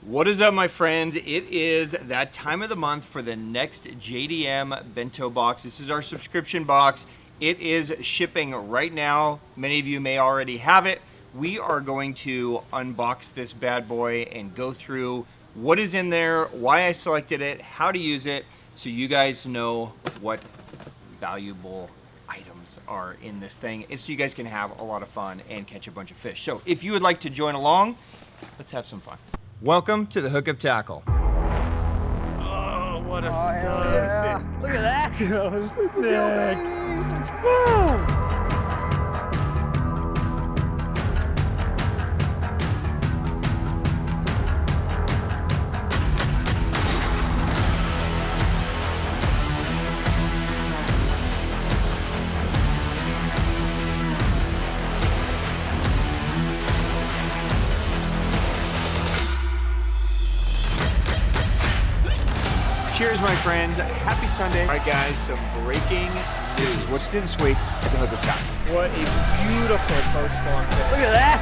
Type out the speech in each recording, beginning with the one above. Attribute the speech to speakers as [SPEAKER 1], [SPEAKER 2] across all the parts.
[SPEAKER 1] What is up, my friends? It is that time of the month for the next JDM Bento Box. This is our subscription box. It is shipping right now. Many of you may already have it. We are going to unbox this bad boy and go through what is in there, why I selected it, how to use it, so you guys know what valuable items are in this thing, and so you guys can have a lot of fun and catch a bunch of fish. So if you would like to join along, let's have some fun. Welcome to the Hookup Tackle.
[SPEAKER 2] Oh, what a stud.
[SPEAKER 3] Yeah. Look at that.
[SPEAKER 2] That was sick.
[SPEAKER 3] Woo!
[SPEAKER 1] Cheers, my friends. Happy Sunday. All right, guys, some breaking news. What's new this week at the Hookup Tackle?
[SPEAKER 2] What a beautiful coastline fish.
[SPEAKER 3] Look at that.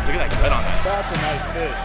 [SPEAKER 2] Look at that gut on that. That's a nice fish.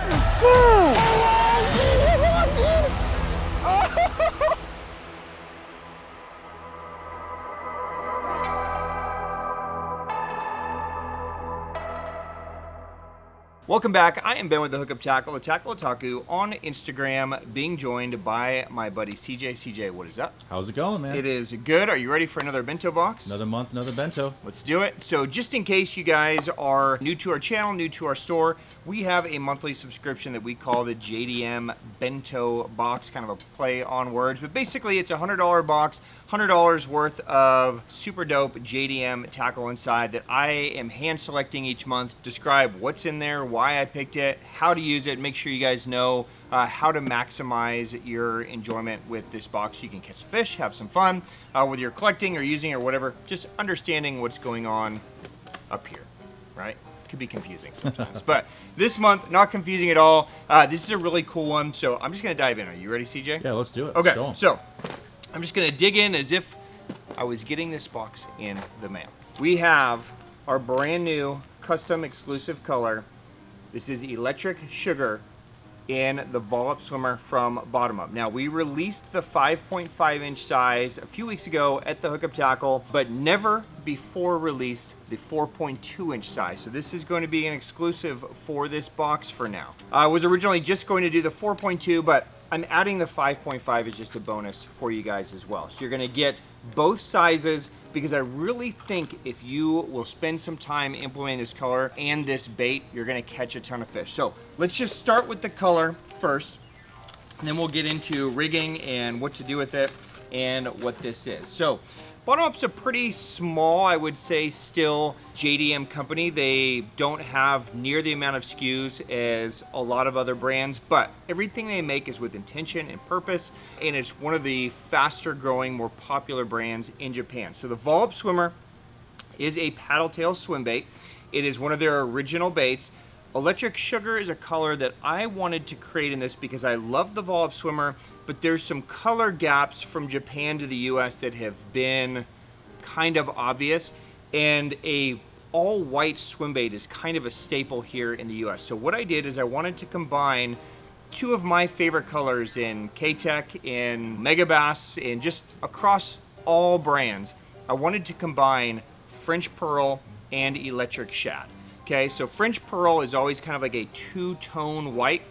[SPEAKER 1] Welcome back. I am Ben with the Hookup Tackle, the Tackle Otaku on Instagram, being joined by my buddy CJ. CJ, what is up?
[SPEAKER 4] How's it going, man?
[SPEAKER 1] It is good. Are you ready for another bento box?
[SPEAKER 4] Another month, another bento.
[SPEAKER 1] Let's do it. So just in case you guys are new to our channel, new to our store, we have a monthly subscription that we call the JDM Bento Box, kind of a play on words, but basically it's a $100 box, $100 worth of super dope JDM tackle inside that I am hand selecting each month, describe what's in there, why I picked it, how to use it, make sure you guys know how to maximize your enjoyment with this box so you can catch fish, have some fun, whether you're collecting or using or whatever, just understanding what's going on up here, right? Could be confusing sometimes, but this month, not confusing at all. This is a really cool one, so I'm just gonna dive in. Are you ready, CJ?
[SPEAKER 4] Yeah, let's do it.
[SPEAKER 1] Okay,
[SPEAKER 4] Let's go.
[SPEAKER 1] so I'm just gonna dig in as if I was getting this box in the mail. We have our brand new custom exclusive color. This is Electric Sugar in the Volup swimmer from Bottom Up. Now, we released the 5.5 inch size a few weeks ago at the Hookup Tackle, but never before released the 4.2 inch size. So this is going to be an exclusive for this box for now. I was originally just going to do the 4.2, but I'm adding the 5.5 as just a bonus for you guys as well. So you're gonna get both sizes, because I really think if you will spend some time implementing this color and this bait, you're gonna catch a ton of fish. So let's just start with the color first, and then we'll get into rigging and what to do with it and what this is. So Bottom Up's a pretty small, I would say, still JDM company. They don't have near the amount of SKUs as a lot of other brands, but everything they make is with intention and purpose, and it's one of the faster growing, more popular brands in Japan. So the Volup Swimmer is a paddle tail swim bait. It is one of their original baits. Electric Sugar is a color that I wanted to create in this because I love the Volup Swimmer, but there's some color gaps from Japan to the US that have been kind of obvious, and a all white swim bait is kind of a staple here in the US. So what I did is I wanted to combine two of my favorite colors in K-Tech, in Megabass, and just across all brands. I wanted to combine French Pearl and Electric Shad. Okay, so French Pearl is always kind of like a two-tone white,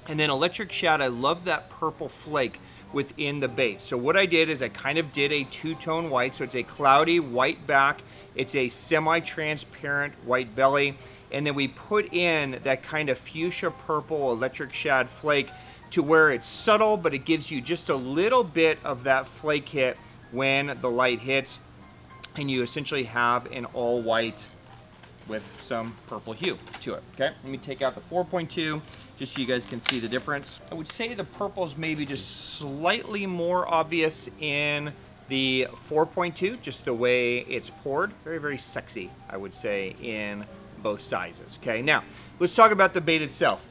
[SPEAKER 1] and then Electric Shad, I love that purple flake within the bait. So what I did is I kind of did a two-tone white, so it's a cloudy white back, it's a semi-transparent white belly, and then we put in that kind of fuchsia purple Electric Shad flake to where it's subtle, but it gives you just a little bit of that flake hit when the light hits, and you essentially have an all white with some purple hue to it. Okay, let me take out the 4.2 just so you guys can see the difference. I would say the purple is maybe just slightly more obvious in the 4.2, just the way it's poured. Very, very sexy, I would say, in both sizes. Okay, now let's talk about the bait itself.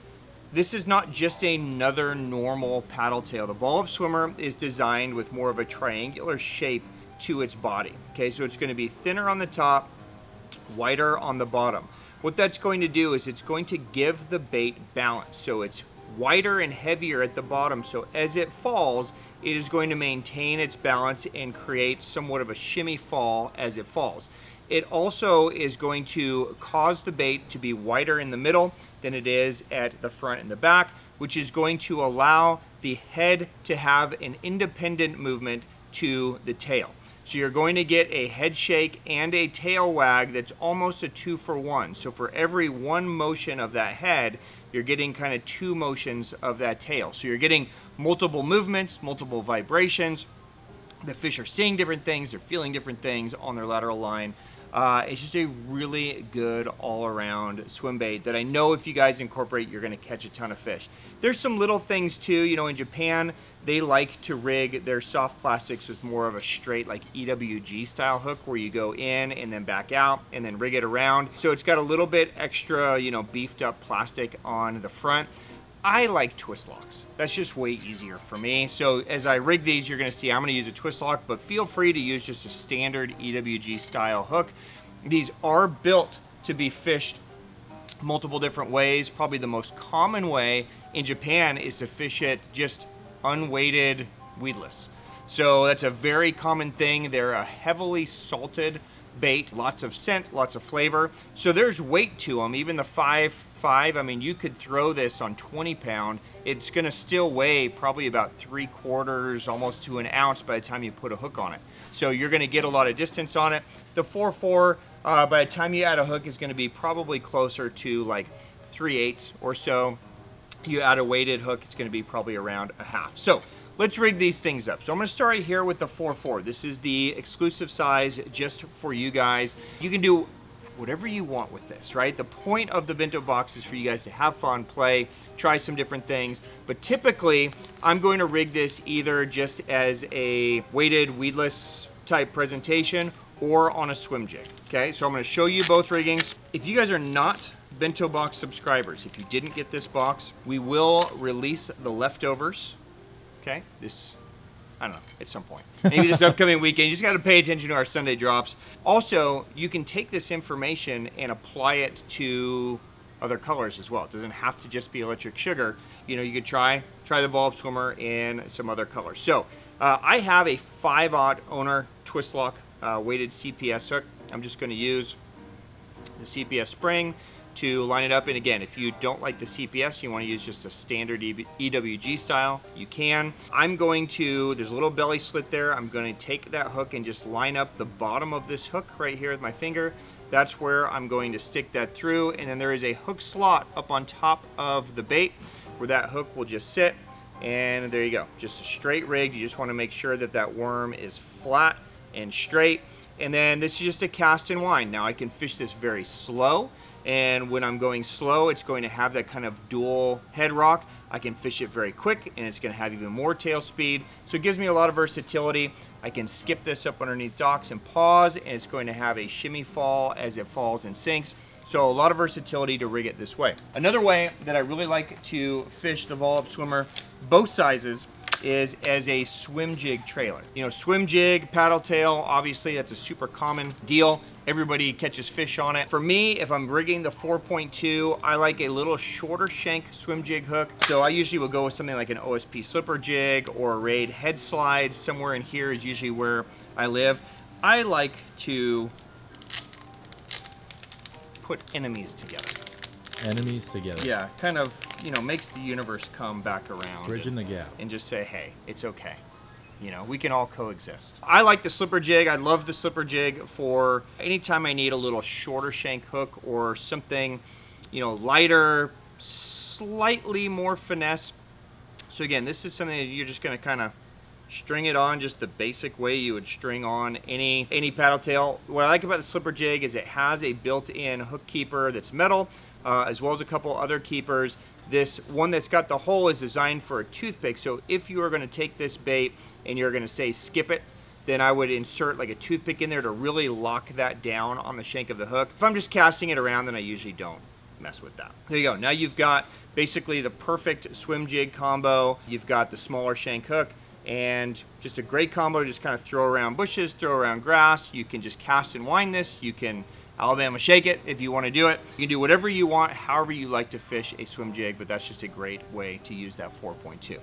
[SPEAKER 1] This is not just another normal paddle tail. The Volup Swimmer is designed with more of a triangular shape to its body. Okay, so it's going to be thinner on the top, whiter on the bottom. What that's going to do is it's going to give the bait balance. So it's wider and heavier at the bottom, so as it falls, it is going to maintain its balance and create somewhat of a shimmy fall as it falls. It also is going to cause the bait to be wider in the middle than it is at the front and the back, which is going to allow the head to have an independent movement to the tail. So you're going to get a head shake and a tail wag that's almost a 2-for-1. So for every one motion of that head, you're getting kind of 2 motions of that tail. So you're getting multiple movements, multiple vibrations. The fish are seeing different things, they're feeling different things on their lateral line. It's just a really good all-around swim bait that I know if you guys incorporate, you're gonna catch a ton of fish. There's some little things too, you know, in Japan, they like to rig their soft plastics with more of a straight like EWG style hook where you go in and then back out and then rig it around. So it's got a little bit extra, you know, beefed up plastic on the front. I like twist locks. That's just way easier for me. So as I rig these, you're gonna see I'm gonna use a twist lock, but feel free to use just a standard EWG style hook. These are built to be fished multiple different ways. Probably the most common way in Japan is to fish it just unweighted, weedless. So that's a very common thing. They're a heavily salted bait, lots of scent, lots of flavor. So there's weight to them. Even the 5.5, I mean, you could throw this on 20 pound. It's gonna still weigh probably about 3/4, almost to an ounce by the time you put a hook on it. So you're gonna get a lot of distance on it. The 4.4, by the time you add a hook, is gonna be probably closer to like 3/8 or so. You add a weighted hook, it's gonna be probably around a half. So let's rig these things up. So I'm gonna start here with the 4.4. This is the exclusive size just for you guys. You can do whatever you want with this, right? The point of the Bento box is for you guys to have fun, play, try some different things. But typically, I'm going to rig this either just as a weighted weedless type presentation or on a swim jig, okay? So I'm gonna show you both riggings. If you guys are not Bento box subscribers, if you didn't get this box, we will release the leftovers, okay? This, I don't know, at some point. Maybe this upcoming weekend. You just gotta pay attention to our Sunday drops. Also, you can take this information and apply it to other colors as well. It doesn't have to just be electric sugar. You know, you could try the Volup swimmer in some other colors. So, I have a 5/0 owner twist lock weighted CPS hook. I'm just gonna use the CPS spring to line it up. And again, if you don't like the CPS, you want to use just a standard EWG style, you can. I'm going to, there's a little belly slit there. I'm going to take that hook and just line up the bottom of this hook right here with my finger. That's where I'm going to stick that through. And then there is a hook slot up on top of the bait where that hook will just sit. And there you go, just a straight rig. You just want to make sure that that worm is flat and straight. And then this is just a cast and wind. Now I can fish this very slow. And when I'm going slow, it's going to have that kind of dual head rock. I can fish it very quick and it's going to have even more tail speed. So it gives me a lot of versatility. I can skip this up underneath docks and pause, and it's going to have a shimmy fall as it falls and sinks. So a lot of versatility to rig it this way. Another way that I really like to fish the Volup swimmer, both sizes, is as a swim jig trailer. You know, swim jig, paddle tail, obviously that's a super common deal. Everybody catches fish on it. For me, if I'm rigging the 4.2, I like a little shorter shank swim jig hook. So I usually will go with something like an O.S.P slipper jig or a Raid head slide. Somewhere in here is usually where I live. I like to put enemies together.
[SPEAKER 4] Enemies together.
[SPEAKER 1] Yeah, kind of, you know, makes the universe come back around.
[SPEAKER 4] Bridging the gap.
[SPEAKER 1] And just say, hey, it's okay. You know, we can all coexist. I like the slipper jig. I love the slipper jig for anytime I need a little shorter shank hook or something, you know, lighter, slightly more finesse. So again, this is something that you're just gonna kind of string it on just the basic way you would string on any paddle tail. What I like about the slipper jig is it has a built-in hook keeper that's metal, as well as a couple other keepers. This one that's got the hole is designed for a toothpick, so if you are going to take this bait and you're going to say skip it, then I would insert like a toothpick in there to really lock that down on the shank of the hook. If I'm just casting it around, then I usually don't mess with that. There you go. Now you've got basically the perfect swim jig combo. You've got the smaller shank hook and just a great combo to just kind of throw around bushes, throw around grass. You can just cast and wind this. You can Alabama shake it if you want to do it. You can do whatever you want, however you like to fish a swim jig, but that's just a great way to use that 4.2.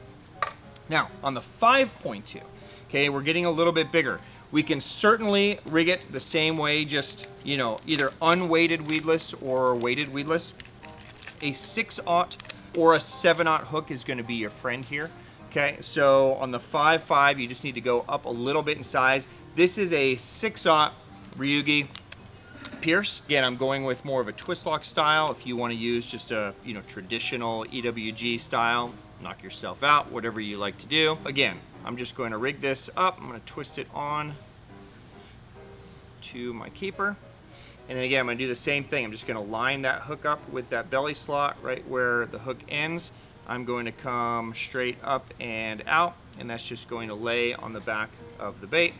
[SPEAKER 1] Now, on the 5.2, okay, we're getting a little bit bigger. We can certainly rig it the same way, just, you know, either unweighted weedless or weighted weedless. A 6/0 or a 7/0 hook is going to be your friend here. Okay, so on the 5.5, you just need to go up a little bit in size. This is a 6/0 Ryugi Pierce. Again, I'm going with more of a twist lock style. If you want to use just a, you know, traditional EWG style, knock yourself out, whatever you like to do. Again, I'm just going to rig this up. I'm going to twist it on to my keeper. And then again, I'm going to do the same thing. I'm just going to line that hook up with that belly slot right where the hook ends. I'm going to come straight up and out, and that's just going to lay on the back of the bait.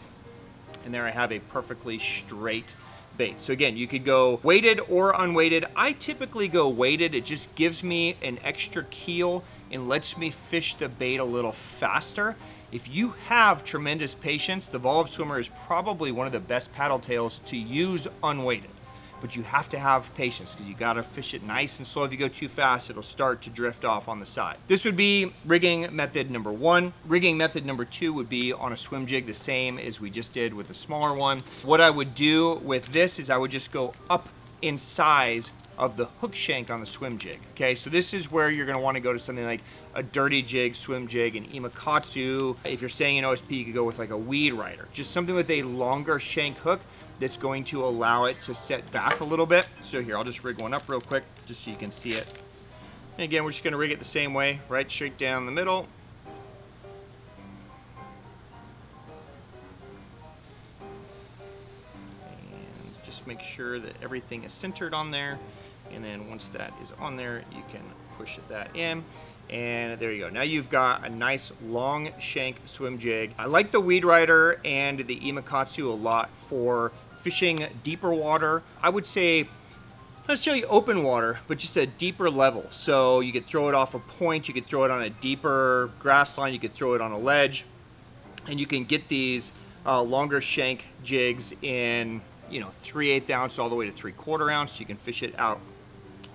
[SPEAKER 1] And there I have a perfectly straight bait. So again, you could go weighted or unweighted. I typically go weighted. It just gives me an extra keel and lets me fish the bait a little faster. If you have tremendous patience, the Volup Swimmer is probably one of the best paddle tails to use unweighted. But you have to have patience because you got to fish it nice and slow. If you go too fast, it'll start to drift off on the side. This would be rigging method number 1. Rigging method number 2 would be on a swim jig, the same as we just did with the smaller one. What I would do with this is I would just go up in size of the hook shank on the swim jig. Okay, so this is where you're going to want to go to something like a dirty jig, swim jig, an Imakatsu. If you're staying in O.S.P, you could go with like a weed rider. Just something with a longer shank hook that's going to allow it to set back a little bit. So here, I'll just rig one up real quick just so you can see it. And again, we're just going to rig it the same way, right straight down the middle. And just make sure that everything is centered on there. And then once that is on there, you can push that in. And there you go. Now you've got a nice long shank swim jig. I like the Weed Rider and the Imakatsu a lot for fishing deeper water. I would say, not necessarily open water, but just a deeper level. So you could throw it off a point, you could throw it on a deeper grass line, you could throw it on a ledge, and you can get these longer shank jigs in, you know, 3/8 ounce all the way to 3/4 ounce. So you can fish it out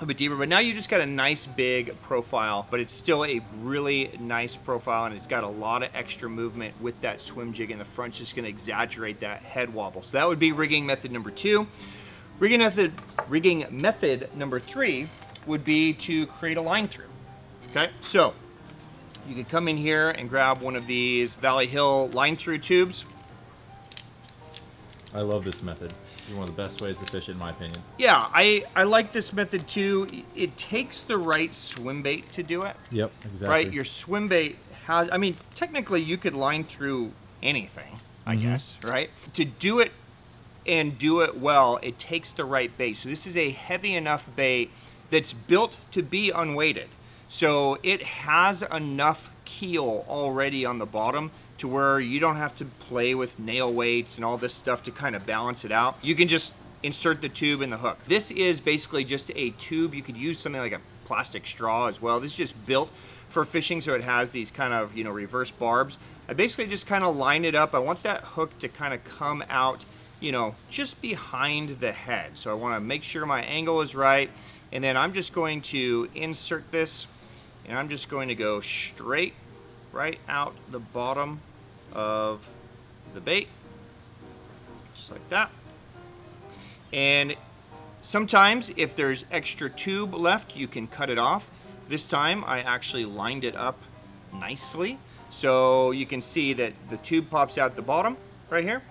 [SPEAKER 1] a bit deeper, but now you just got a nice big profile, but it's still a really nice profile, and it's got a lot of extra movement with that swim jig in the front. It's just going to exaggerate that head wobble. So that would be rigging method number 2. Rigging method number 3 would be to create a line through. Okay, so you could come in here and grab one of these Valley Hill line through tubes.
[SPEAKER 4] I love this method. It's one of the best ways to fish it, in my opinion.
[SPEAKER 1] Yeah, I like this method too. It takes the right swim bait to do it.
[SPEAKER 4] Yep, exactly.
[SPEAKER 1] Right, your swim bait has, I mean, technically you could line through anything, I guess, right? To do it and do it well, it takes the right bait. So this is a heavy enough bait that's built to be unweighted. So it has enough keel already on the bottom to where you don't have to play with nail weights and all this stuff to kind of balance it out. You can just insert the tube in the hook. This is basically just a tube. You could use something like a plastic straw as well. This is just built for fishing, so it has these kind of, you know, reverse barbs. I basically just kind of line it up. I want that hook to kind of come out, you know, just behind the head. So I want to make sure my angle is right, and then I'm just going to insert this, and I'm just going to go straight right out the bottom of the bait, just like that. And sometimes if there's extra tube left, you can cut it off. This time I actually lined it up nicely, so you can see that the tube pops out the bottom right here.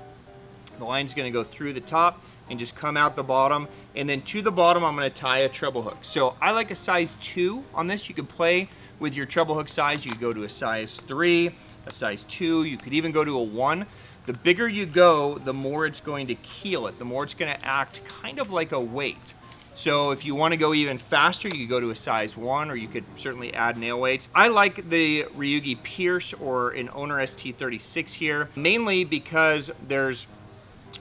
[SPEAKER 1] The line's going to go through the top and just come out the bottom, and then to the bottom I'm going to tie a treble hook. So I like a size 2 on this. You can play with your treble hook size. You could go to a size 3, a size 2, you could even go to a 1. The bigger you go, the more it's going to keel it, the more it's going to act kind of like a weight. So if you want to go even faster, you could go to a size 1, or you could certainly add nail weights. I like the Ryugi Pierce or an Owner ST36 here, mainly because there's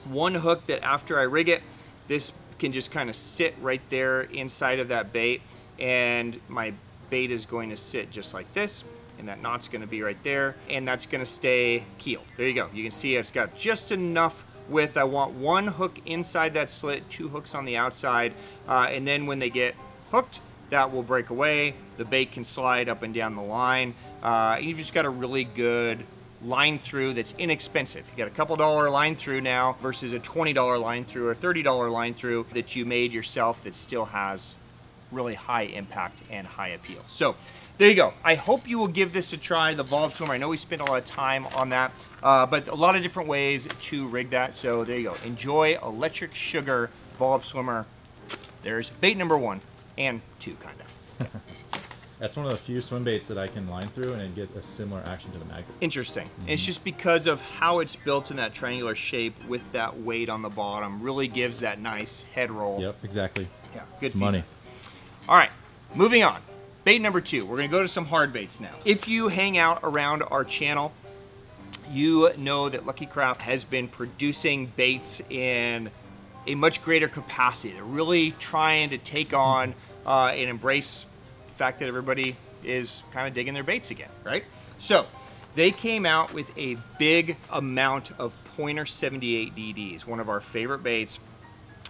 [SPEAKER 1] one hook that after I rig it, this can just kind of sit right there inside of that bait, and my bait is going to sit just like this, and that knot's going to be right there, and that's going to stay keeled. There you go. You can see it's got just enough with, I want one hook inside that slit, 2 hooks on the outside, and then when they get hooked, that will break away. The bait can slide up and down the line. You've just got a really good line through that's inexpensive. You got a couple dollar line through now versus a $20 line through or $30 line through that you made yourself that still has really high impact and high appeal. So there you go. I hope you will give this a try, the Volup swimmer. I know we spent a lot of time on that, but a lot of different ways to rig that. So there you go. Enjoy Electric Sugar Volup swimmer. There's bait number 1 and 2, kind of.
[SPEAKER 4] That's one of the few swim baits that I can line through and get a similar action to the magnet.
[SPEAKER 1] Interesting. It's just because of how it's built in that triangular shape with that weight on the bottom, really gives that nice head roll.
[SPEAKER 4] Yep, exactly.
[SPEAKER 1] Yeah, good
[SPEAKER 4] It's money.
[SPEAKER 1] All right, moving on. Bait number 2. We're gonna go to some hard baits now. If you hang out around our channel, you know that Lucky Craft has been producing baits in a much greater capacity. They're really trying to take on and embrace the fact that everybody is kind of digging their baits again, right? So they came out with a big amount of Pointer 78 DDs, one of our favorite baits,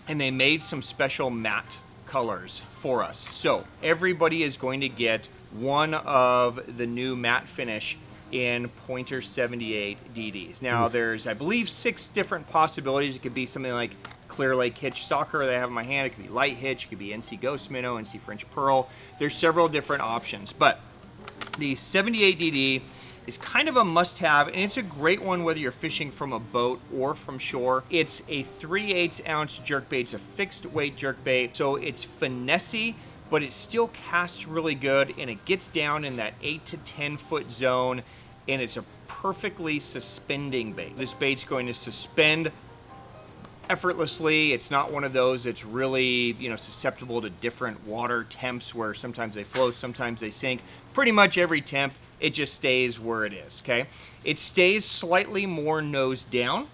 [SPEAKER 1] and they made some special matte colors for us. So everybody is going to get one of the new matte finish in Pointer 78 DDs. Now there's, I believe, 6 different possibilities. It could be something like Clear Lake Hitch Soccer that I have in my hand. It could be Light Hitch, it could be NC Ghost Minnow, NC French Pearl. There's several different options, but the 78 DD is kind of a must-have, and it's a great one whether you're fishing from a boat or from shore. It's a 3/8 ounce jerkbait. It's a fixed weight jerkbait, so it's finessey, but it still casts really good, and it gets down in that 8 to 10 foot zone, and it's a perfectly suspending bait. This bait's going to suspend effortlessly. It's not one of those that's really, you know, susceptible to different water temps where sometimes they float, sometimes they sink. Pretty much every temp, it just stays where it is, okay? It stays slightly more nose down.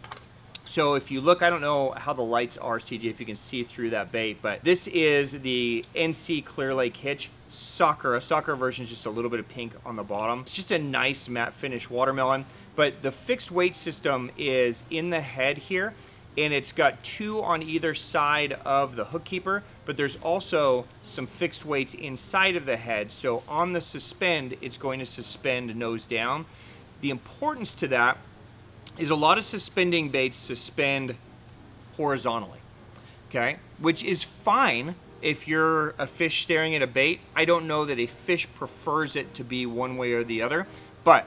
[SPEAKER 1] So if you look, I don't know how the lights are, CJ, if you can see through that bait, but this is the NC Clear Lake Hitch Soccer. A Soccer version is just a little bit of pink on the bottom. It's just a nice matte finish watermelon, but the fixed weight system is in the head here, and it's got 2 on either side of the hook keeper, but there's also some fixed weights inside of the head. So on the suspend, it's going to suspend nose down. The importance to that is a lot of suspending baits suspend horizontally, okay? Which is fine if you're a fish staring at a bait. I don't know that a fish prefers it to be one way or the other, but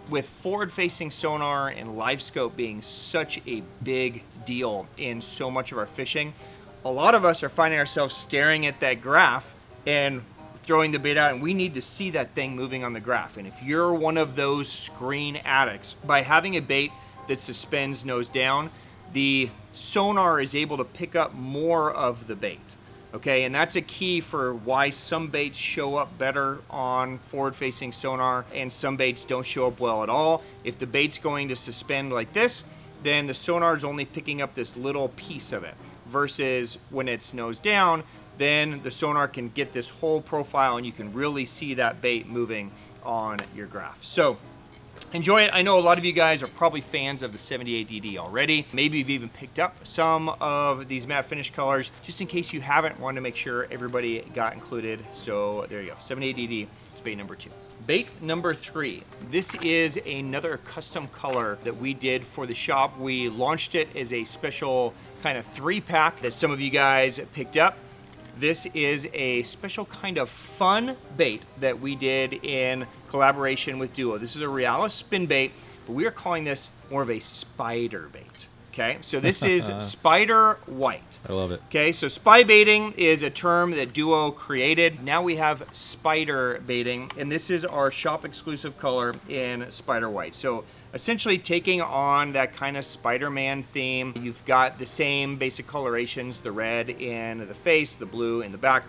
[SPEAKER 1] with forward-facing sonar and live scope being such a big deal in so much of our fishing, a lot of us are finding ourselves staring at that graph and throwing the bait out, and we need to see that thing moving on the graph. And if you're one of those screen addicts, by having a bait that suspends nose down, the sonar is able to pick up more of the bait. Okay, and that's a key for why some baits show up better on forward-facing sonar and some baits don't show up well at all. If the bait's going to suspend like this, then the sonar is only picking up this little piece of it, versus when it's nose down, then the sonar can get this whole profile and you can really see that bait moving on your graph. So enjoy it. I know a lot of you guys are probably fans of the 78 DD already. Maybe you've even picked up some of these matte finish colors. Just in case you haven't, wanted to make sure everybody got included. So there you go, 78 DD is bait number 2. Bait number 3. This is another custom color that we did for the shop. We launched it as a special kind of 3-pack that some of you guys picked up. This is a special kind of fun bait that we did in collaboration with Duo. This is a Realis spin bait, but we are calling this more of a spider bait. Okay, so this is spider white.
[SPEAKER 4] I love it.
[SPEAKER 1] Okay, so spy baiting is a term that Duo created. Now we have spider baiting, and this is our shop exclusive color in spider white. So essentially taking on that kind of Spider-Man theme. You've got the same basic colorations, the red in the face, the blue in the back,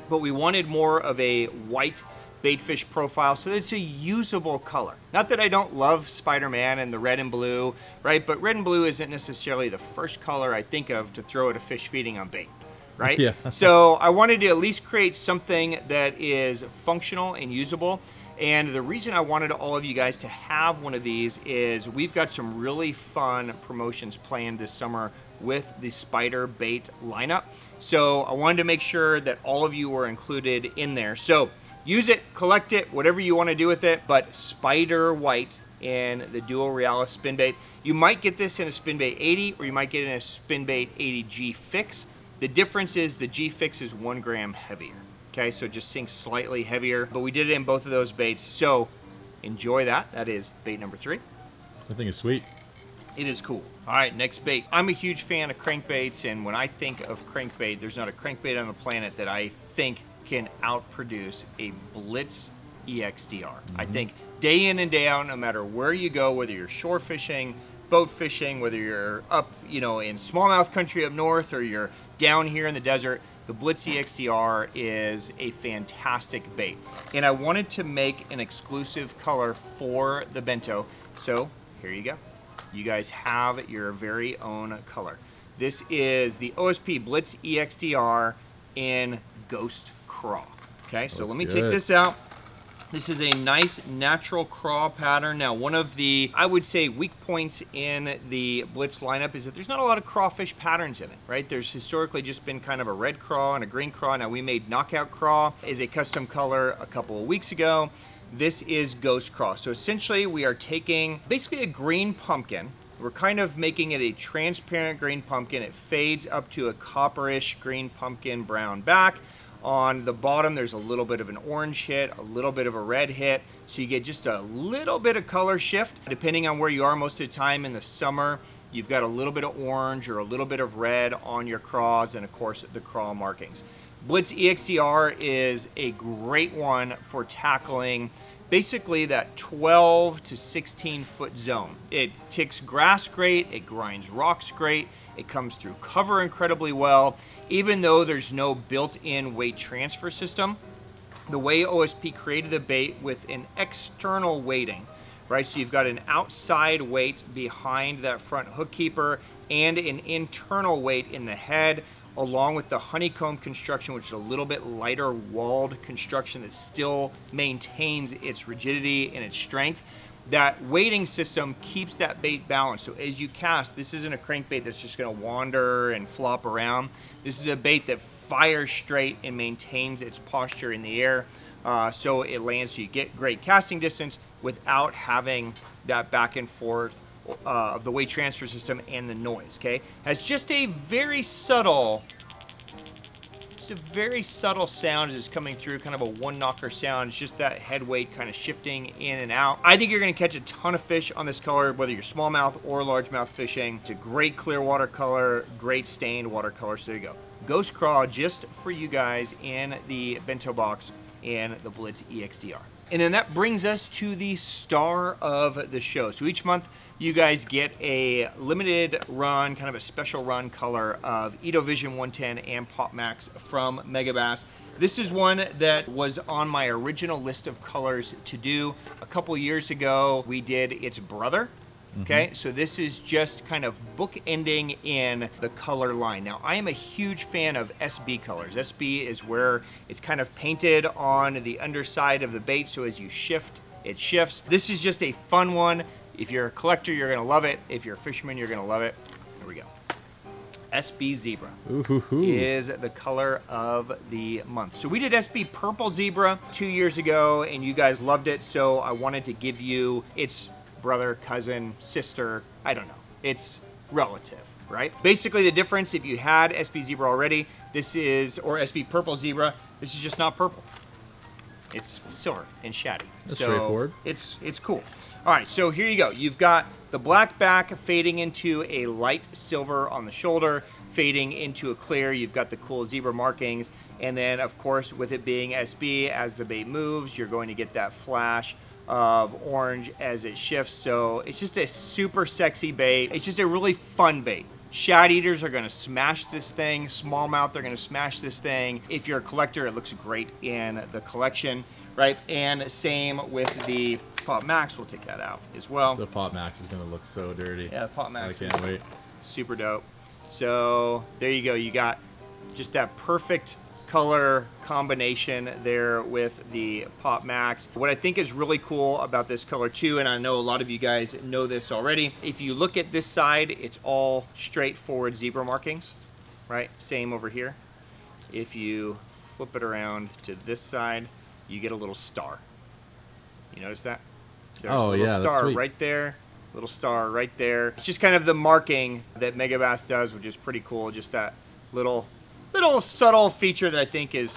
[SPEAKER 1] but we wanted more of a white baitfish profile so that it's a usable color. Not that I don't love Spider-Man and the red and blue, right? But red and blue isn't necessarily the first color I think of to throw at a fish feeding on bait, right?
[SPEAKER 4] Yeah.
[SPEAKER 1] So I wanted to at least create something that is functional and usable. And the reason I wanted all of you guys to have one of these is we've got some really fun promotions planned this summer with the spider bait lineup. So I wanted to make sure that all of you were included in there. So use it, collect it, whatever you want to do with it, but spider white in the Duo Realis spin bait. You might get this in a spin bait 80, or you might get it in a spin bait 80 G Fix. The difference is the G Fix is 1 gram heavier. Okay, so it just sinks slightly heavier, but we did it in both of those baits. So enjoy that. That is bait number 3.
[SPEAKER 4] I think it's sweet.
[SPEAKER 1] It is cool. All right, next bait. I'm a huge fan of crankbaits, and when I think of crankbait, there's not a crankbait on the planet that I think can outproduce a Blitz EX DR. I think day in and day out, no matter where you go, whether you're shore fishing, boat fishing, whether you're up, you know, in smallmouth country up north, or you're down here in the desert, the Blitz EX DR is a fantastic bait. And I wanted to make an exclusive color for the Bento, so here you go. You guys have your very own color. This is the O.S.P Blitz EX DR in Ghost Craw. Okay, so let me take this out. This is a nice natural craw pattern. Now, one of the, I would say, weak points in the Blitz lineup is that there's not a lot of crawfish patterns in it, right? There's historically just been kind of a red craw and a green craw. Now, we made Knockout Craw as a custom color a couple of weeks ago. This is Ghost Craw. So essentially, we are taking basically a green pumpkin. We're kind of making it a transparent green pumpkin. It fades up to a copperish green pumpkin brown back. On the bottom, there's a little bit of an orange hit, a little bit of a red hit, so you get just a little bit of color shift. Depending on where you are most of the time in the summer, you've got a little bit of orange or a little bit of red on your craws, and of course, the craw markings. Blitz EX DR is a great one for tackling basically that 12 to 16 foot zone. It ticks grass great, it grinds rocks great, it comes through cover incredibly well. Even though there's no built-in weight transfer system, the way O.S.P created the bait with an external weighting, right? So you've got an outside weight behind that front hook keeper and an internal weight in the head, along with the honeycomb construction, which is a little bit lighter walled construction that still maintains its rigidity and its strength. That weighting system keeps that bait balanced. So as you cast, this isn't a crankbait that's just going to wander and flop around. This is a bait that fires straight and maintains its posture in the air, so it lands, so you get great casting distance without having that back and forth of the weight transfer system and the noise. Okay, has just a very subtle sound as it's coming through, kind of a one knocker sound. It's just that head weight kind of shifting in and out. I think you're going to catch a ton of fish on this color, whether you're smallmouth or largemouth fishing. It's a great clear water color, great stained watercolor. So there you go. Ghost Craw just for you guys in the Bento Box and the Blitz EX DR. And then that brings us to the star of the show. So each month you guys get a limited run, kind of a special run color of Ito Vision 110 and Pop Max from Megabass. This is one that was on my original list of colors to do. A couple years ago, we did its brother. Okay, so this is just kind of bookending in the color line. Now, I am a huge fan of SB colors. SB is where it's kind of painted on the underside of the bait, so as you shift, it shifts. This is just a fun one. If you're a collector, you're gonna love it. If you're a fisherman, you're gonna love it. Here we go. SB Zebra is the color of the month. So we did SB Purple Zebra 2 years ago, and you guys loved it, so I wanted to give you its brother, cousin, sister, I don't know. It's relative, right? Basically the difference, if you had SB Zebra already, this is, or SB Purple Zebra, this is just not purple. It's silver and shaddy.
[SPEAKER 4] That's
[SPEAKER 1] so
[SPEAKER 4] straightforward.
[SPEAKER 1] It's cool. All right, so here you go. You've got the black back fading into a light silver on the shoulder, fading into a clear. You've got the cool zebra markings. And then, of course, with it being SB, as the bait moves, you're going to get that flash of orange as it shifts. So it's just a super sexy bait. It's just a really fun bait. Shad eaters are going to smash this thing. Smallmouth are going to smash this thing. If you're a collector, it looks great in the collection, right? And same with the Pop Max. We'll take that out as well.
[SPEAKER 4] The Pop Max is going to look so dirty.
[SPEAKER 1] Yeah, the Pop Max.
[SPEAKER 4] I can't wait.
[SPEAKER 1] Super dope. So there you go. You got just that perfect color combination there with the Pop Max. What I think is really cool about this color too, and I know a lot of you guys know this already, if you look at this side, it's all straightforward zebra markings, right? Same over here. If you flip it around to this side, you get a little star. You notice that? So there's a little star right there, little star right there. It's just kind of the marking that Megabass does, which is pretty cool. Just that little subtle feature that I think is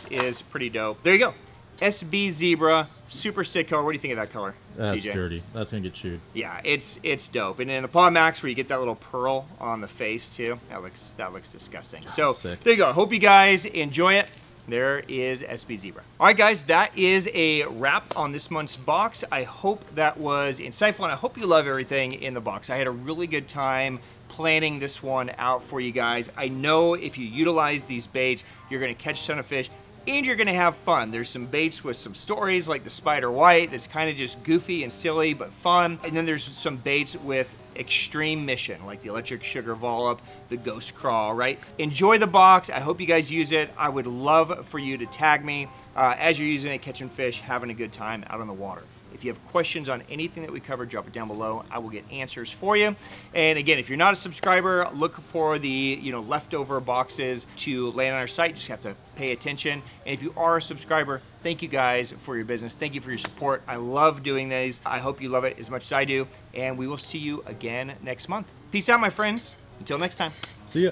[SPEAKER 1] pretty dope. There you go. SB Zebra, super sick color. What do you think of that color,
[SPEAKER 4] That's
[SPEAKER 1] CJ?
[SPEAKER 4] dirty. That's gonna get chewed.
[SPEAKER 1] Yeah, it's dope. And in the Pop Max, where you get that little pearl on the face too, that looks disgusting. So
[SPEAKER 4] sick.
[SPEAKER 1] there you go. Hope you guys enjoy it. There is SB Zebra. All right, guys, that is a wrap on this month's box. I hope that was insightful, and I hope you love everything in the box. I had a really good time planning this one out for you guys. I know if you utilize these baits, you're gonna catch a ton of fish, and you're gonna have fun. There's some baits with some stories like the Spider White that's kind of just goofy and silly but fun. And then there's some baits with extreme mission like the Electric Sugar Volup, the Ghost Crawl, right? Enjoy the box. I hope you guys use it. I would love for you to tag me as you're using it, catching fish, having a good time out on the water. If you have questions on anything that we covered, drop it down below. I will get answers for you. And again, if you're not a subscriber, look for the leftover boxes to land on our site. You just have to pay attention. And if you are a subscriber, thank you guys for your business. Thank you for your support. I love doing these. I hope you love it as much as I do. And we will see you again next month. Peace out, my friends. Until next time.
[SPEAKER 4] See ya.